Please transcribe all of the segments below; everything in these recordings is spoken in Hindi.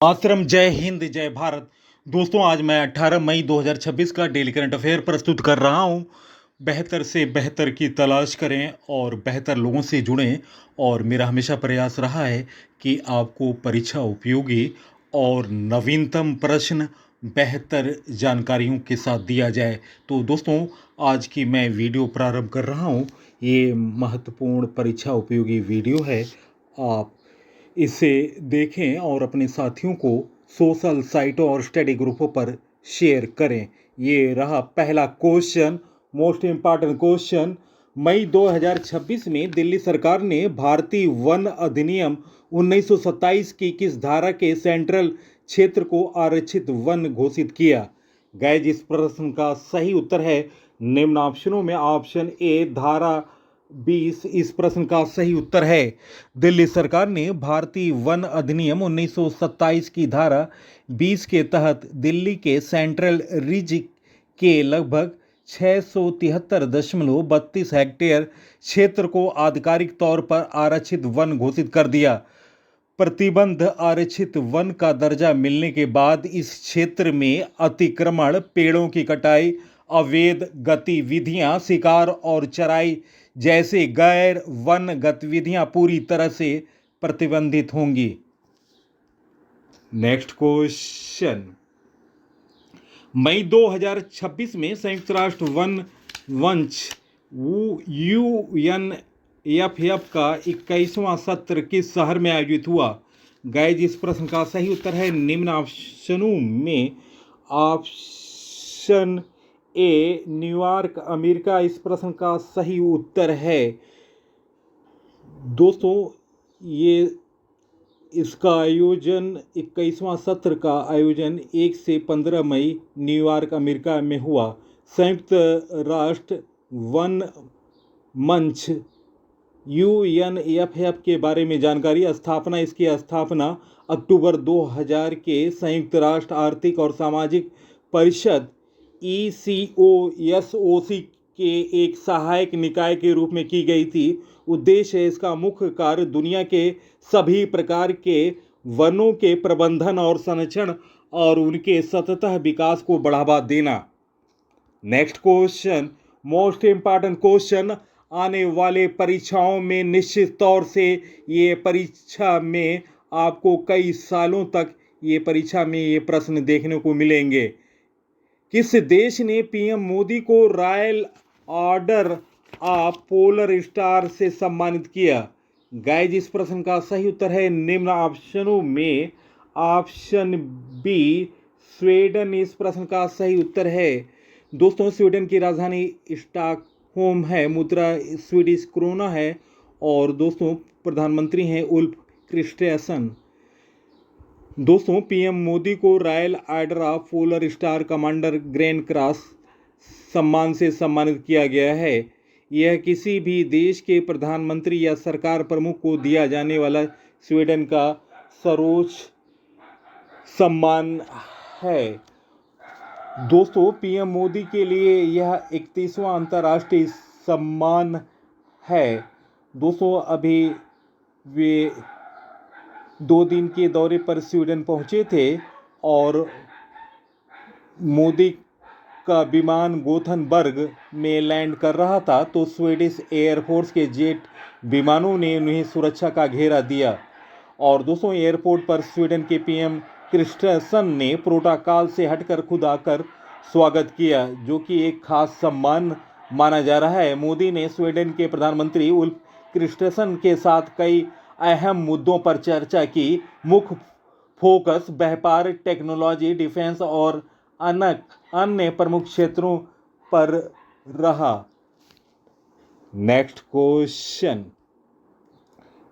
मातरम। जय हिंद, जय भारत। दोस्तों, आज मैं 18 मई 2026 का डेली करंट अफेयर प्रस्तुत कर रहा हूं। बेहतर से बेहतर की तलाश करें और बेहतर लोगों से जुड़ें। और मेरा हमेशा प्रयास रहा है कि आपको परीक्षा उपयोगी और नवीनतम प्रश्न बेहतर जानकारियों के साथ दिया जाए। तो दोस्तों, आज की मैं वीडियो प्रारंभ कर रहा हूं। ये महत्वपूर्ण परीक्षा उपयोगी वीडियो है। आप इसे देखें और अपने साथियों को सोशल साइटों और स्टडी ग्रुपों पर शेयर करें। ये रहा पहला क्वेश्चन, मोस्ट इम्पॉर्टेंट क्वेश्चन। मई 2026 में दिल्ली सरकार ने भारतीय वन अधिनियम 1927 की किस धारा के सेंट्रल क्षेत्र को आरक्षित वन घोषित किया? गाइस, इस प्रश्न का सही उत्तर है निम्न ऑप्शनों में ऑप्शन ए, धारा 20 इस प्रश्न का सही उत्तर है। दिल्ली सरकार ने भारतीय वन अधिनियम 1927 की धारा 20 के तहत दिल्ली के सेंट्रल रीज के लगभग 673.32 हेक्टेयर क्षेत्र को आधिकारिक तौर पर आरक्षित वन घोषित कर दिया। प्रतिबंध आरक्षित वन का दर्जा मिलने के बाद इस क्षेत्र में अतिक्रमण, पेड़ों की कटाई, अवैध गतिविधियां, शिकार और चराई जैसे गैर वन गतिविधियां पूरी तरह से प्रतिबंधित होंगी। Next question. मई 2026 में संयुक्त राष्ट्र वन मंच UNFF का 21वां सत्र किस शहर में आयोजित हुआ? गाइस, इस प्रश्न का सही उत्तर है निम्न ऑप्शनों में ऑप्शन ए, न्यूयॉर्क, अमेरिका इस प्रश्न का सही उत्तर है। दोस्तों, ये इसका आयोजन 21वां सत्र का आयोजन 1 से 15 मई न्यूयॉर्क, अमेरिका में हुआ। संयुक्त राष्ट्र वन मंच UNFF के बारे में जानकारी। स्थापना। इसकी स्थापना अक्टूबर 2000 के संयुक्त राष्ट्र आर्थिक और सामाजिक परिषद ECOSOC के एक सहायक निकाय के रूप में की गई थी। उद्देश्य है इसका मुख्य कार्य दुनिया के सभी प्रकार के वनों के प्रबंधन और संरक्षण और उनके सतत विकास को बढ़ावा देना। Next question, most important question. आने वाले परीक्षाओं में निश्चित तौर से ये परीक्षा में आपको कई सालों तक ये परीक्षा में ये प्रश्न देखने को मिलेंगे। किस देश ने पीएम मोदी को royal order of polar star से सम्मानित किया? गाइस, इस प्रश्न का सही उत्तर है निम्न ऑप्शनों में ऑप्शन बी, स्वीडन इस प्रश्न का सही उत्तर है। दोस्तों, स्वीडन की राजधानी स्टॉकहोम है, मुद्रा स्वीडिश क्रोना है और दोस्तों प्रधानमंत्री हैं उल्फ क्रिस्टेसन। दोस्तों, पीएम मोदी को royal order of polar star commander grand cross सम्मान से सम्मानित किया गया है। यह किसी भी देश के प्रधानमंत्री या सरकार प्रमुख को दिया जाने वाला स्वीडन का सर्वोच्च सम्मान है। दोस्तों, पीएम मोदी के लिए यह 31वां अंतर्राष्ट्रीय सम्मान है। दोस्तों, अभी वे 2 दिन के दौरे पर स्वीडन पहुंचे थे और मोदी का विमान गोथनबर्ग में लैंड कर रहा था तो स्वीडिश एयरफोर्स के जेट विमानों ने उन्हें सुरक्षा का घेरा दिया। और दोस्तों, एयरपोर्ट पर स्वीडन के पीएम क्रिस्टेसन ने प्रोटोकॉल से हटकर खुद आकर स्वागत किया, जो कि एक खास सम्मान माना जा रहा है। मोदी ने स्वीडन के प्रधानमंत्री उल्फ क्रिस्टेसन के साथ कई अहम मुद्दों पर चर्चा की। मुख्य फोकस व्यापार, टेक्नोलॉजी, डिफेंस और अन्य प्रमुख क्षेत्रों पर रहा। नेक्स्ट क्वेश्चन,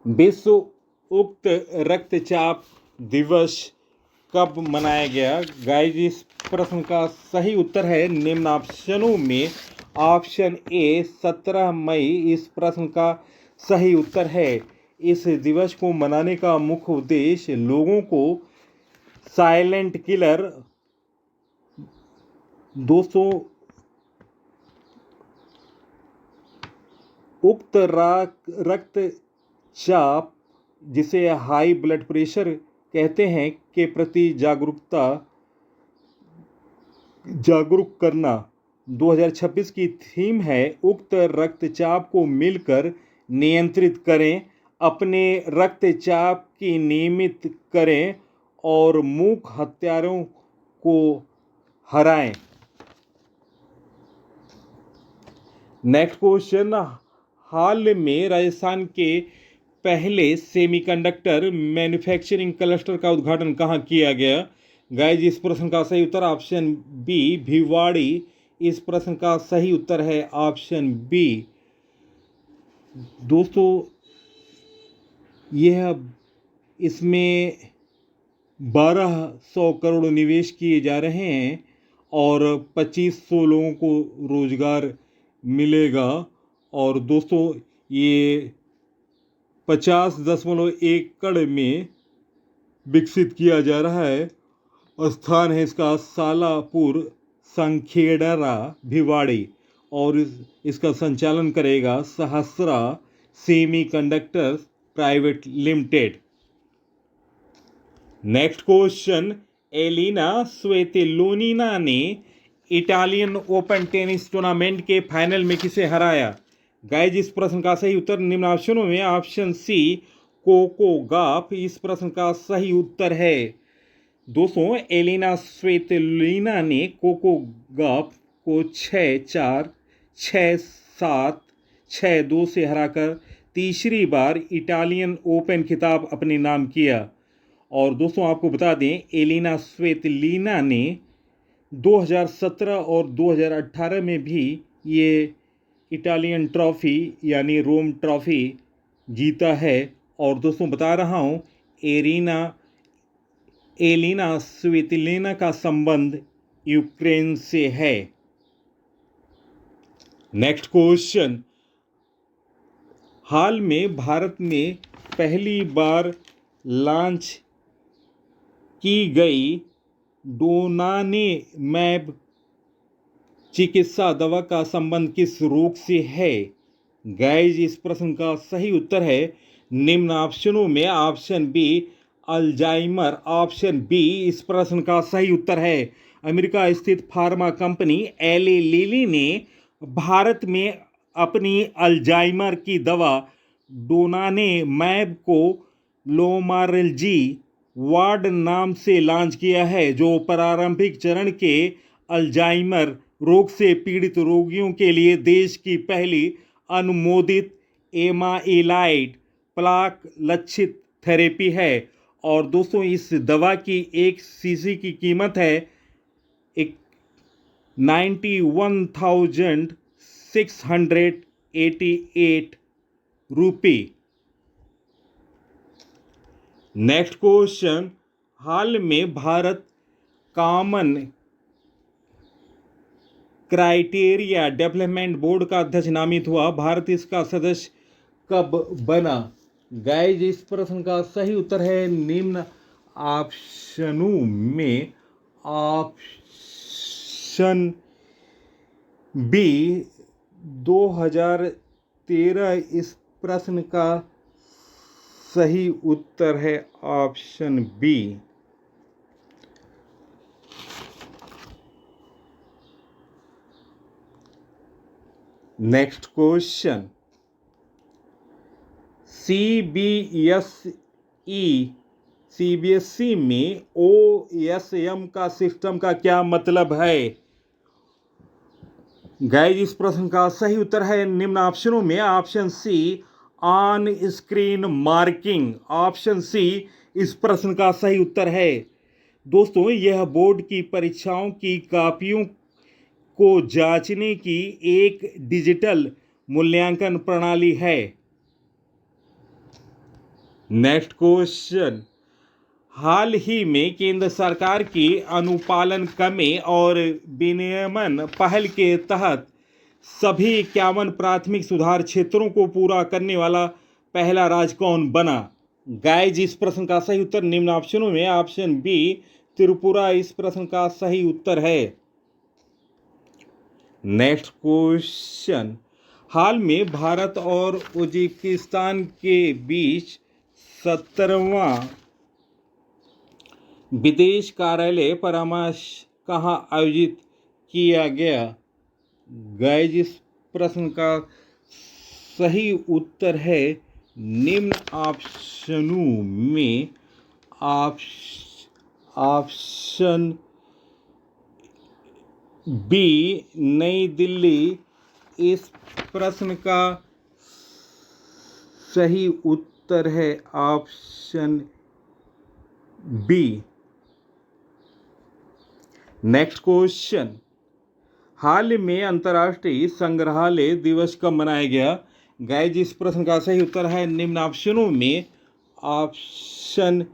विश्व उक्त रक्तचाप दिवस कब मनाया गया? गाइस, इस प्रश्न का सही उत्तर है निम्न ऑप्शनों में ऑप्शन ए, 17 मई इस प्रश्न का सही उत्तर है। इस दिवस को मनाने का मुख्य उद्देश्य लोगों को साइलेंट किलर, दोस्तों उक्त रक्तचाप जिसे हाई ब्लड प्रेशर कहते हैं के प्रति जागरूक करना 2026 की थीम है। उक्त रक्तचाप को मिलकर नियंत्रित करें, अपने रक्तचाप की नियमित करें और मूक हत्यारों को हराएं। नेक्स्ट क्वेश्चन, हाल में राजस्थान के पहले सेमीकंडक्टर मैन्युफैक्चरिंग क्लस्टर का उद्घाटन कहाँ किया गया? गाइस, इस प्रश्न का सही उत्तर ऑप्शन बी भिवाड़ी। इस प्रश्न का सही उत्तर है ऑप्शन बी। दोस्तों, यह इसमें 1200 करोड़ निवेश किए जा रहे हैं और 2500 लोगों को रोजगार मिलेगा। और दोस्तों, ये 50.1 एकड़ में विकसित किया जा रहा है। स्थान है इसका सालापुर, संखेड़ा, भिवाड़ी। और इसका संचालन करेगा Sahasra semiconductors private limited. Next question, Elina Svitolina ने इटालियन ओपन टेनिस टूर्नामेंट के फाइनल में किसे हराया? गाइस, इस प्रश्न का सही उत्तर निम्न ऑप्शनों में ऑप्शन सी कोको गॉफ। इस प्रश्न का सही उत्तर है दोस्तों, एलिना स्वेतोलिना ने कोको गॉफ को 6-4, 6-7, 6-2 से हराकर तीसरी बार इटालियन ओपन खिताब अपने नाम किया। और दोस्तों, आपको बता दें, एलिना स्वेतोलिना ने 2017 और 2018 में भी ये इटालियन ट्रॉफी यानी रोम ट्रॉफी जीता है। और दोस्तों, बता रहा हूँ, एलिना स्वेतोलिना का संबंध यूक्रेन से है। नेक्स्ट क्वेश्चन, हाल में भारत में पहली बार लॉन्च की गई डोनानेमैब चिकित्सा दवा का संबंध किस रोग से है? गाइस, इस प्रश्न का सही उत्तर है निम्न ऑप्शनों में option B Alzheimer. Option B इस प्रश्न का सही उत्तर है। अमेरिका स्थित फार्मा कंपनी एली लिली ने भारत में अपनी अल्जाइमर की दवा डोनानेमैब को लोमार्जी वार्ड नाम से लॉन्च किया है, जो प्रारंभिक चरण के अल्जाइमर रोग से पीड़ित रोगियों के लिए देश की पहली अनुमोदित एमाइलाइड प्लाक लक्षित थेरेपी है। और दोस्तों, इस दवा की एक शीशी की कीमत है 91,688 रुपये। नेक्स्ट क्वेश्चन, हाल में Bharat common criteria development board का अध्यक्ष नामित हुआ। भारत इसका सदस्य कब बना? गाइस, इस प्रश्न का सही उत्तर है निम्न ऑप्शनों में ऑप्शन बी 2013। इस प्रश्न का सही उत्तर है option B. Next question, CBSE में ओएसएम का सिस्टम का क्या मतलब है? गाइस, इस प्रश्न का सही उत्तर है निम्न ऑप्शनों में option C on screen marking. Option C इस प्रश्न का सही उत्तर है। दोस्तों, यह बोर्ड की परीक्षाओं की कॉपियों को जांचने की एक डिजिटल मूल्यांकन प्रणाली है। नेक्स्ट क्वेश्चन, हाल ही में केंद्र सरकार की अनुपालन कमी और विनियमन पहल के तहत सभी 51 प्राथमिक सुधार क्षेत्रों को पूरा करने वाला पहला राज्य कौन बना? गाइस, इस प्रश्न का सही उत्तर निम्न ऑप्शनों में ऑप्शन बी त्रिपुरा इस प्रश्न का सही उत्तर है। नेक्स्ट क्वेश्चन, हाल में भारत और उज्बेकिस्तान के बीच 17वां विदेश कार्यालय परामर्श कहाँ आयोजित किया गया? गाइस, इस प्रश्न का सही उत्तर है निम्न ऑप्शनों में ऑप्शन बी नई दिल्ली। इस प्रश्न का सही उत्तर है ऑप्शन बी। नेक्स्ट क्वेश्चन, हाल में अंतर्राष्ट्रीय संग्रहालय दिवस कब मनाया गया? गाइस, इस प्रश्न का सही उत्तर है निम्न ऑप्शनों में ऑप्शन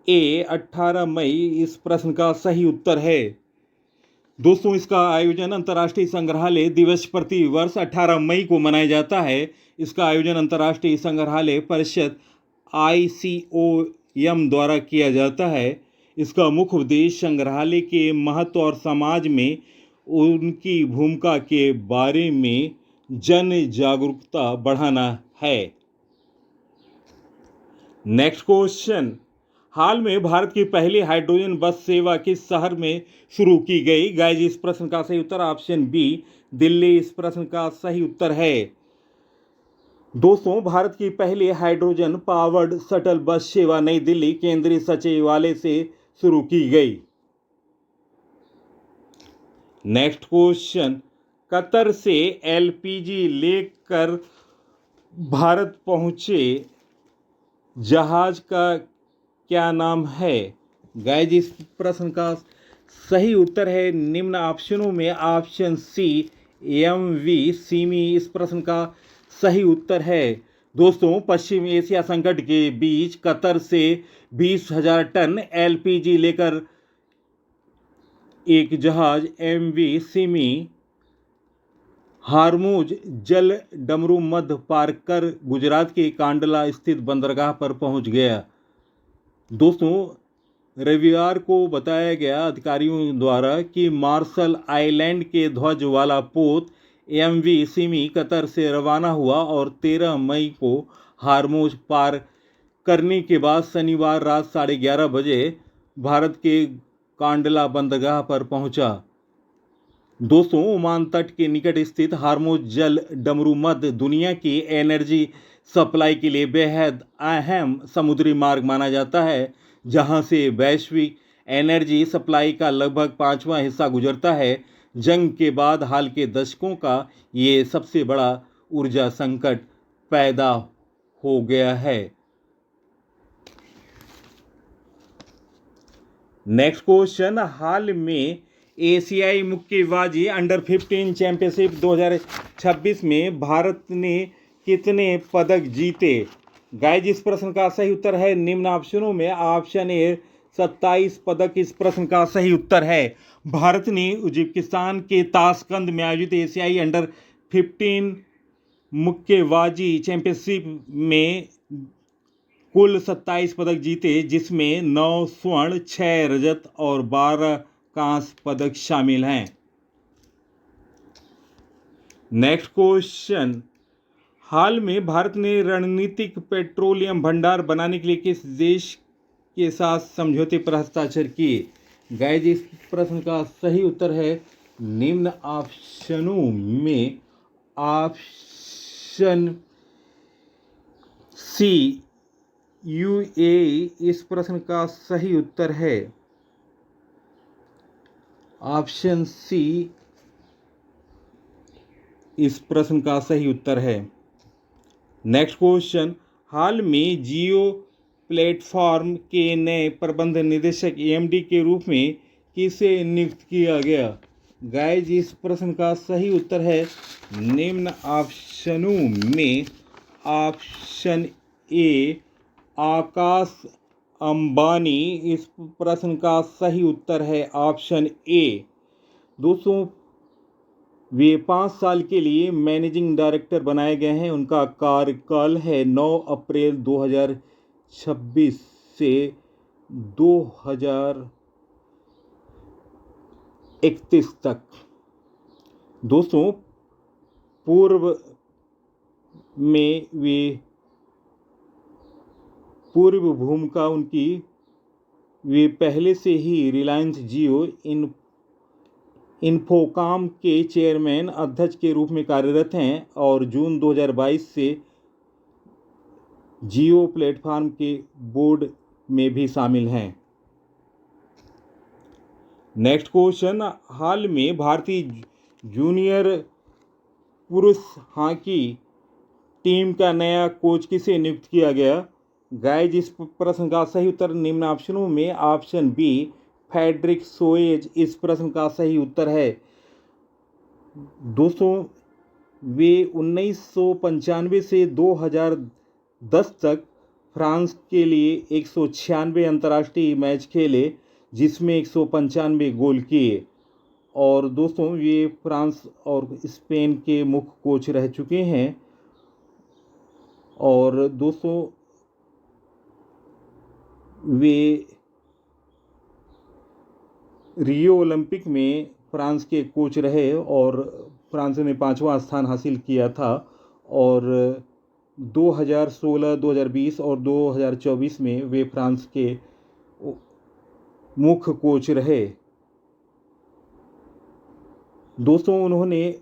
ए 18 मई। इस प्रश्न का सही उत्तर है। दोस्तों, इसका आयोजन अंतर्राष्ट्रीय संग्रहालय दिवस प्रति वर्ष 18 मई को मनाया जाता है। इसका आयोजन अंतर्राष्ट्रीय संग्रहालय परिषद ICOM द्वारा किया जाता है। इसका मुख्य उद्देश्य संग्रहालय के महत्व और समाज में उनकी भूमिका के बारे में जन जागरूकता बढ़ाना है। नेक्स्ट क्वेश्चन, हाल में भारत की पहली हाइड्रोजन बस सेवा किस शहर में शुरू की गई? गाइस, इस प्रश्न का सही उत्तर ऑप्शन बी दिल्ली। इस प्रश्न का सही उत्तर है। दोस्तों, भारत की पहली हाइड्रोजन पावर्ड शटल बस सेवा नई दिल्ली केंद्रीय सचिवालय से शुरू की गई। नेक्स्ट क्वेश्चन, कतर से LPG लेकर भारत पहुंचे जहाज का क्या नाम है? गाइस, इस प्रश्न का सही उत्तर है निम्न ऑप्शनों में ऑप्शन सी MV सिमी। इस प्रश्न का सही उत्तर है। दोस्तों, पश्चिम एशिया संकट के बीच कतर से 20,000 टन LPG लेकर एक जहाज MV सिमी हारमुज जल डमरू मध्य पार कर गुजरात के कांडला स्थित बंदरगाह पर पहुंच गया। दोस्तों, रविवार को बताया गया अधिकारियों द्वारा कि मार्शल आइलैंड के ध्वज वाला पोत MV सिमी कतर से रवाना हुआ और 13 मई को हारमुज पार करने के बाद शनिवार रात 11:30 बजे भारत के कांडला बंदरगाह पर पहुंचा। दोस्तों, ओमान तट के निकट स्थित हारमुज जल डमरू मध्य दुनिया की एनर्जी सप्लाई के लिए बेहद अहम समुद्री मार्ग माना जाता है, जहां से वैश्विक एनर्जी सप्लाई का लगभग 5वां हिस्सा गुजरता है। जंग के बाद हाल के दशकों का ये सबसे बड़ा ऊर्जा संकट पैदा हो गया है। नेक्स्ट क्वेश्चन, हाल में एशियाई मुक्केबाजी अंडर 15 चैंपियनशिप 2026 में भारत ने कितने पदक जीते? गाइस, इस प्रश्न का सही उत्तर है निम्न ऑप्शनों में ऑप्शन ए 27 पदक। इस प्रश्न का सही उत्तर है। भारत ने उज्बेकिस्तान के ताशकंद में आयोजित एशियाई अंडर 15 मुक्केबाजी चैंपियनशिप में कुल 27 पदक जीते, जिसमें 9 स्वर्ण, 6 रजत और 12 कांस्य पदक शामिल हैं। नेक्स्ट क्वेश्चन, हाल में भारत ने रणनीतिक पेट्रोलियम भंडार बनाने के लिए किस देश के साथ समझौते पर हस्ताक्षर किए? गाइस, इस प्रश्न का सही उत्तर है निम्न ऑप्शनों में ऑप्शन सी UAE। इस प्रश्न का सही उत्तर है ऑप्शन सी। इस प्रश्न का सही उत्तर है। नेक्स्ट क्वेश्चन, हाल में जियो प्लेटफॉर्म के नए प्रबंध निदेशक MD के रूप में किसे नियुक्त किया गया? गाइस, इस प्रश्न का सही उत्तर है निम्न ऑप्शनों में ऑप्शन ए आकाश अंबानी। इस प्रश्न का सही उत्तर है ऑप्शन ए। दोस्तों, वे 5 साल के लिए मैनेजिंग डायरेक्टर बनाए गए हैं। उनका कार्यकाल है 9 अप्रैल 2026 से 2031 तक। दोस्तों, पूर्व भूमिका उनकी वे पहले से ही रिलायंस जियो इन्फोकॉम के चेयरमैन अध्यक्ष के रूप में कार्यरत हैं और जून 2022 से जियो प्लेटफॉर्म के बोर्ड में भी शामिल हैं। नेक्स्ट क्वेश्चन, हाल में भारतीय जूनियर पुरुष हॉकी टीम का नया कोच किसे नियुक्त किया गया? गाइज, इस प्रश्न का सही उत्तर निम्न ऑप्शनों में ऑप्शन बी फ्रेडरिक सोएज इस प्रश्न का सही उत्तर है। दोस्तों, वे 1995 से 2010 तक फ्रांस के लिए 196 अंतर्राष्ट्रीय मैच खेले, जिसमें 195 गोल किए। और दोस्तों, ये फ्रांस और स्पेन के मुख्य कोच रह चुके हैं। और दोस्तों, वे रियो ओलंपिक में फ्रांस के कोच रहे और फ्रांस ने 5वां स्थान हासिल किया था। और 2016, 2020 और 2024 में वे फ्रांस के मुख्य कोच रहे। दोस्तों, उन्होंने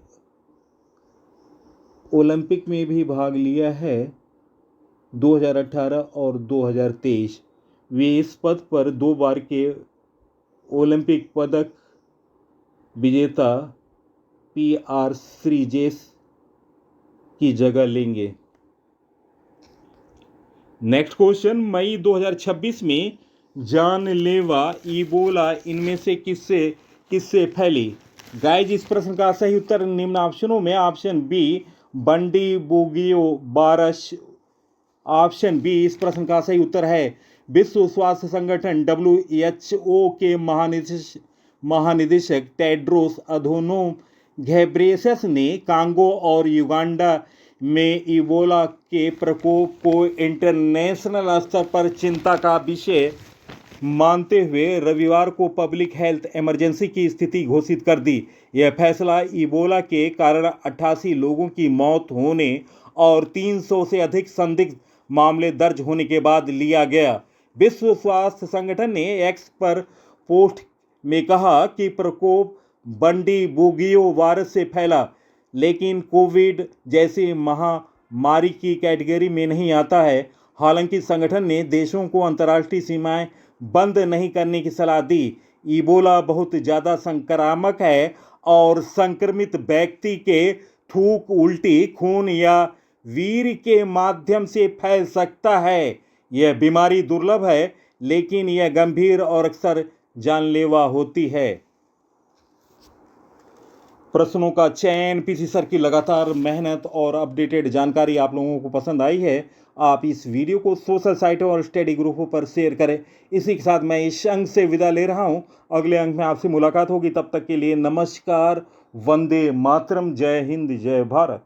ओलंपिक में भी भाग लिया है 2018 और 2023। वे इस पद पर 2 बार के ओलंपिक पदक विजेता PR श्रीजेश की जगह लेंगे। नेक्स्ट क्वेश्चन, मई 2026 में जानलेवा इबोला इनमें से किससे फैली? गाइज, इस प्रश्न का सही उत्तर निम्न ऑप्शनों में ऑप्शन बी बंडी बुगियो वायरस। ऑप्शन बी इस प्रश्न का सही उत्तर है। विश्व स्वास्थ्य संगठन WHO के महानिदेशक टेड्रोस अधनोम घेब्रेयेसस ने कांगो और युगांडा में इबोला के प्रकोप को इंटरनेशनल स्तर पर चिंता का विषय मानते हुए रविवार को पब्लिक हेल्थ इमरजेंसी की स्थिति घोषित कर दी। यह फैसला इबोला के कारण 88 लोगों की मौत होने और 300 से अधिक संदिग्ध मामले दर्ज होने के बाद लिया गया। विश्व स्वास्थ्य संगठन ने एक्स पर पोस्ट में कहा कि प्रकोप बंडी बुगियो वायरस से फैला, लेकिन कोविड जैसी महामारी की कैटेगरी में नहीं आता है। हालांकि संगठन ने देशों को अंतर्राष्ट्रीय सीमाएं बंद नहीं करने की सलाह दी। इबोला बहुत ज़्यादा संक्रामक है और संक्रमित व्यक्ति के थूक, उल्टी, खून या वीर्य के माध्यम से फैल सकता है। यह बीमारी दुर्लभ है, लेकिन यह गंभीर और अक्सर जानलेवा होती है। प्रश्नों का चयन, पीसी सर की लगातार मेहनत और अपडेटेड जानकारी आप लोगों को पसंद आई है। आप इस वीडियो को सोशल साइटों और स्टडी ग्रुपों पर शेयर करें। इसी के साथ मैं इस अंक से विदा ले रहा हूं। अगले अंक में आपसे मुलाकात होगी। तब तक के लिए नमस्कार, वंदे मातरम, जय हिंद, जय भारत।